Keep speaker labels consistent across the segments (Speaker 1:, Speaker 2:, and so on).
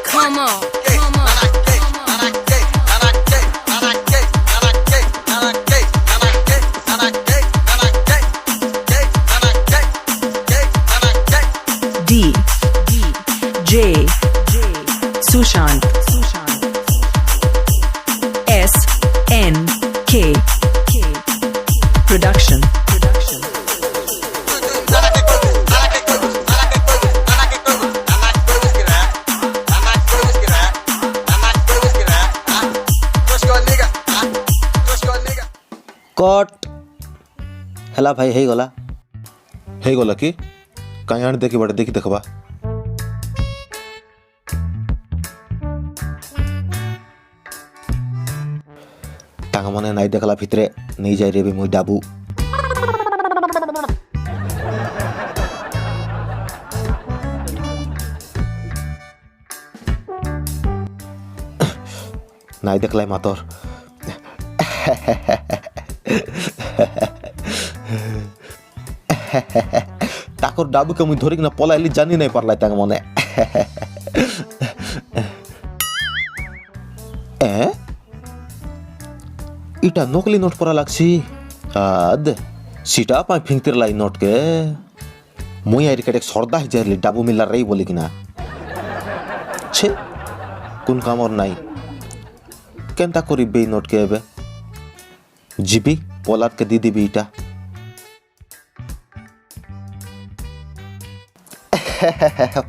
Speaker 1: Come on.
Speaker 2: D J Sushant S N K Production.
Speaker 3: कट हेला भाई हे गला कि काई आण देखि बड़े देखि देखबा तांग मने नाई देखला भितरे नहीं जाय रे बे मोय डाबू नाई देखला मातोर ताकर डाबू के मुई धरिक ना पलाइली जानी नहीं पारला तांग मने इटा नकली नोट परा लागछि आद सीटा पा फिंगतिर लाई नोट के मुई आइर केटे सरदा हि जारली डाबू मिला रही बोली किना छे कुन काम और नाई केनता करी बे नोट के एबे जीबी पोलाद के दीदी बीटा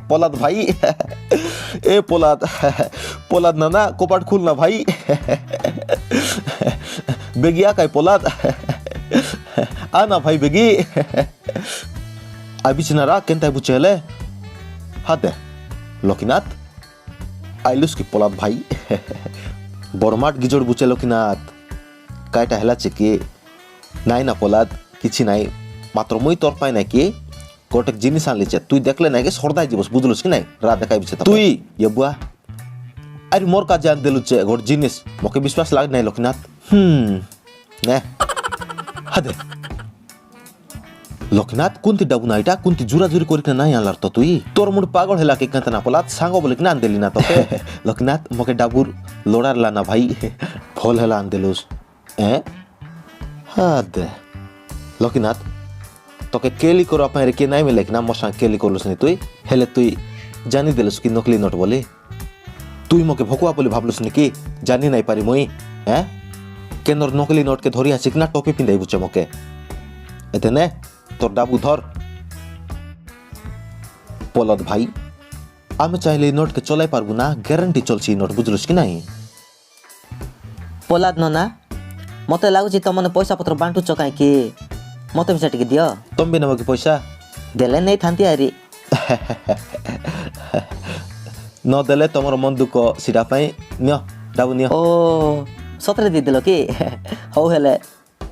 Speaker 3: पोलाद भाई ए पोलाद नाना कोपाट खुलना भाई बेगिया काय पोलाद आना भाई बेगी अबिचनारा केनता बुचेले हाते लकिनाथ आइलुस की पोलाद भाई बरमाट गिजोड़ बुचे लकिनाथ कायटा हेला चेकी नाई ना पोलाद किछि नाई मात्र मुई तोर पाई ना कि गोटेक जिनिस आनलिचे तुई देखले ना कि सरदाय जीवस बुझलुस कि नाई रा देखाइ बिचे तुई ये बुआ अरे मोर का जान देलुचे गोट जिनिस मके विश्वास लाग नाई लकिनाथ ने हदे लकिनाथ कुंती डाबू नाइटा कुंती जुरा जुरी करिक नाई आनलार तो तुई तोर मुड पागल हेला के कंत ना पोलाद सांगो बोले कि ना आन देली ना तो लकिनाथ मके डाबूर लोडार लाना भाई फल हेला आन देलुस हादे लकिनाथ तोके केली करो अपन के नाई मिले कि ना मोसा केली करलुस नि तुई हेले तुई जानी देलुस कि नकली नोट बोली तुई मके भकुआ बोली भाबलुस नि कि जानी नाई पारी मुई केनर नकली नोट के धरि आछि कि ना टोपी पिंदाई बुचे मके एतेने तोर डाबू धर पोलाद भाई आमे चाहिले नोट के चलाई पारबु ना ग्यारंटी चलछि नोट बुझलुस कि नाही
Speaker 4: पोलाद नना मते लागुछि तमने पैसा पत्र बांटु चकाई कि मते भी सटिक दियो
Speaker 3: तुम भी नमक पैसा
Speaker 4: देले नहीं थांती आरी
Speaker 3: न देले तमर मन दुख सिटा पई नियो डाबू नियो
Speaker 4: ओ सतरे दी देलो कि हौ हेले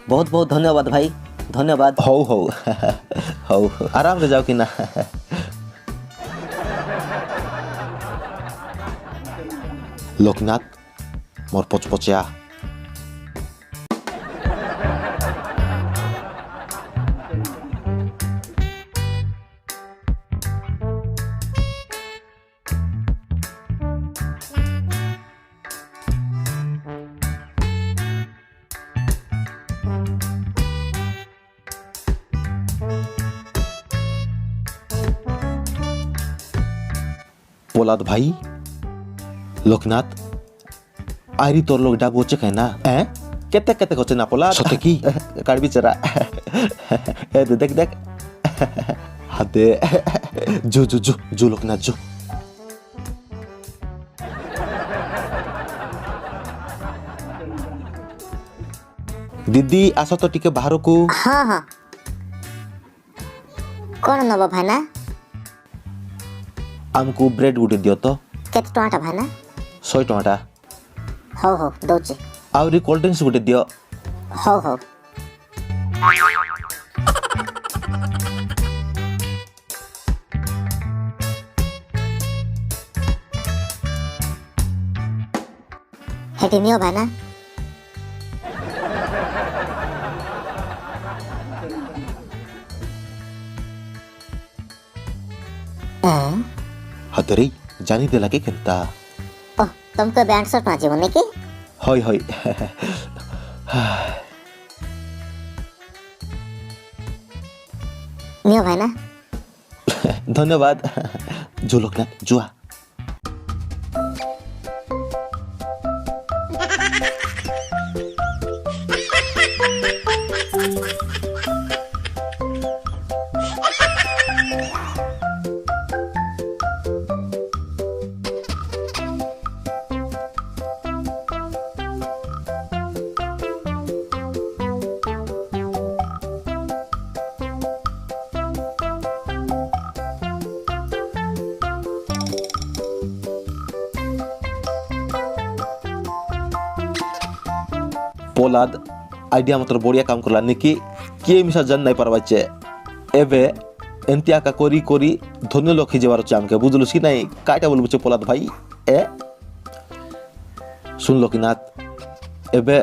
Speaker 4: बहुत बहुत धन्यवाद भाई धन्यवाद
Speaker 3: हौ आराम से जाओ कि ना लोकनाथ मोर पचपचिया पोलाद भाई लोकनाथ आरी तोर लोग डाबू चे कहना केते केते होचे ना पोलाद सते की काड बिचरा ए देख देख हादे जो लोकनाथ जो दीदी आसो तो टिके बाहर को
Speaker 5: हाँ हाँ कौन नब भाईना
Speaker 3: आमको ब्रेड गुटे दियो तो
Speaker 5: केते टमाटा भाईना
Speaker 3: 100 टमाटा
Speaker 5: हो दौची
Speaker 3: आउरी कोल्ड ड्रिंक्स गुटे दियो
Speaker 5: हो हेटी नियो भाईना
Speaker 3: ହାତରେ ଜାନି ଦେଲା କି କେନ୍ତା
Speaker 5: ओह तुमको बैंड शॉट नाचे होने की
Speaker 3: ହଇ ହଇ
Speaker 5: नियो भाइना
Speaker 3: ଧନ୍ୟବାଦ जो ଲୋକନାଥ ଯୁଆ पोलाद आइडिया मतलब बढ़िया काम करला निकी किए मिसा जान नहीं पारबाचे एबे एंतिया का कोरी कोरी धन्य लोक ही जवार चामके बुझलुस कि नहीं काटा बोलबुचे पोलाद भाई ए सुन लोकिनाथ एबे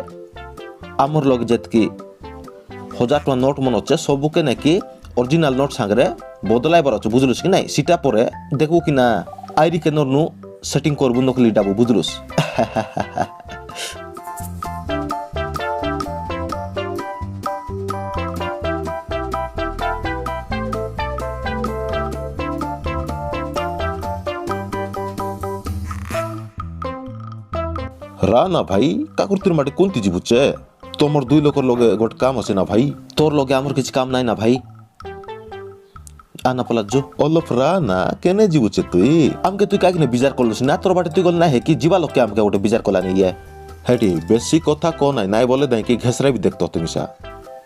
Speaker 3: आमर लोग जेत की 1000 टका नोट मन अच्छे सबके नाकि ओरिजिनल नोट सांगरे बदलाई बार अच्छे बुझलुस कि नहीं सीटा परे देखू कि ना आईडी केनर नु सेटिंग करबु नकली डाबु बुझलुस राना भाई काकुरतिर माटे कोनती जीबुचे तोमर दुई लोकर लगे गोट काम আছে না ভাই তোর লগে আমার কিছু কাম নাই না ভাই আনা পলাজ অলফ রানা কেনে জীবুছে তুই আমকে তুই কাকিনে বিচার করলস না তোর বাটে তুই গল না হে কি জীবা লোককে আমকে ওটা বিচার কলা নাই হেটি বেশি কথা কো নাই বলে দেই কি ঘেসরা বি দেখতো তুমি সা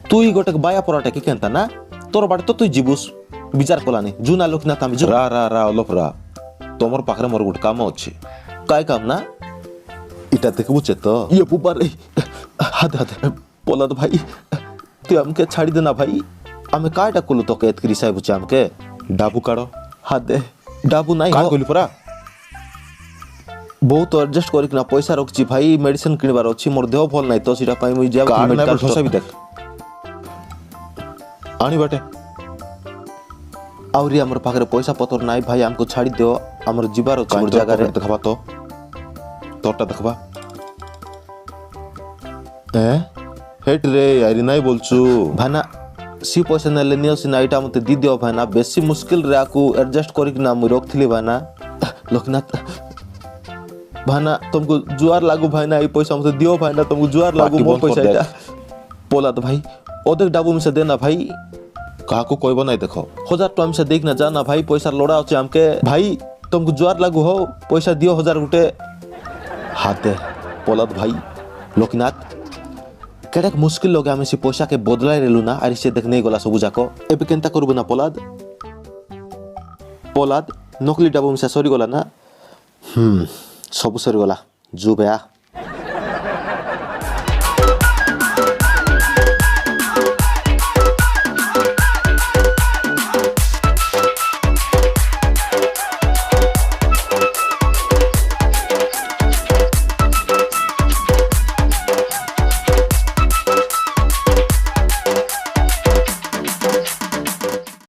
Speaker 3: তুই গোটে বায়া পরাটা কি কেনতা না তোর বাটে তো তুই জীবুস বিচার কলা নাই জুনা লোক না তামি রা অলফ রা তোমার পাখরে মোর গোট কাম আছে কাই কাম না এটা দেখবুছে তো ইয়ে বুবার হাতে হাতে পোলাদ ভাই তুই আমকে ছাড়ি দে না ভাই আমি কাইটা কলু তোকে এতকি রিসাই বুঝে আমকে ডাবু কাড়ো হাত দে ডাবু নাই কাই কইলি পরা বহুত অ্যাডজাস্ট করিক না পয়সা রখছি ভাই মেডিসিন কিনবার ଅଛି মোর দেহ ভাল নাই তো সেটা পাই মুই যাব মেডিকাল ঠসাবি দেখ আনি বাটে আউরি আমার পাখরে পয়সা পতর নাই ভাই আমকো ছাড়ি দিও আমার জিবার আছে মোর জায়গা রে দেখাবা তো তোরটা দেখবা হেট রে আরে নাই বলছু ভাইনা সি পয়সা নেলে নিও সিনা এটা মতে দি দিও ভাইনা বেশি মুশকিল রে আকু অ্যাডজাস্ট করিক না মুই রখথিলি ভাইনা লোকনাথ ভাইনা तुमको जुआर लागू भाइना এই পয়সা মতে দিও ভাইনা तुमको जुआर लागू মোর পয়সা এটা পোলাদ ভাই ওদের ডাবু মিশে দে না ভাই কাকু কইব নাই দেখো 1000 টাকা মিশে দেখ না যা না ভাই পয়সা লোড়া আছে আমকে ভাই तुमको जुआर लागू हो পয়সা দিও 1000 গুটে हाथे पोलाद भाई लोकनाथ केडक मुश्किल लगे आमे से पैसा के बदलाई रेलु ना आरि से देखने गला सब जाको एबे केनता करबो ना पोलाद नकली डाबो मिसा सरी गला ना सब सरी गला जु बेया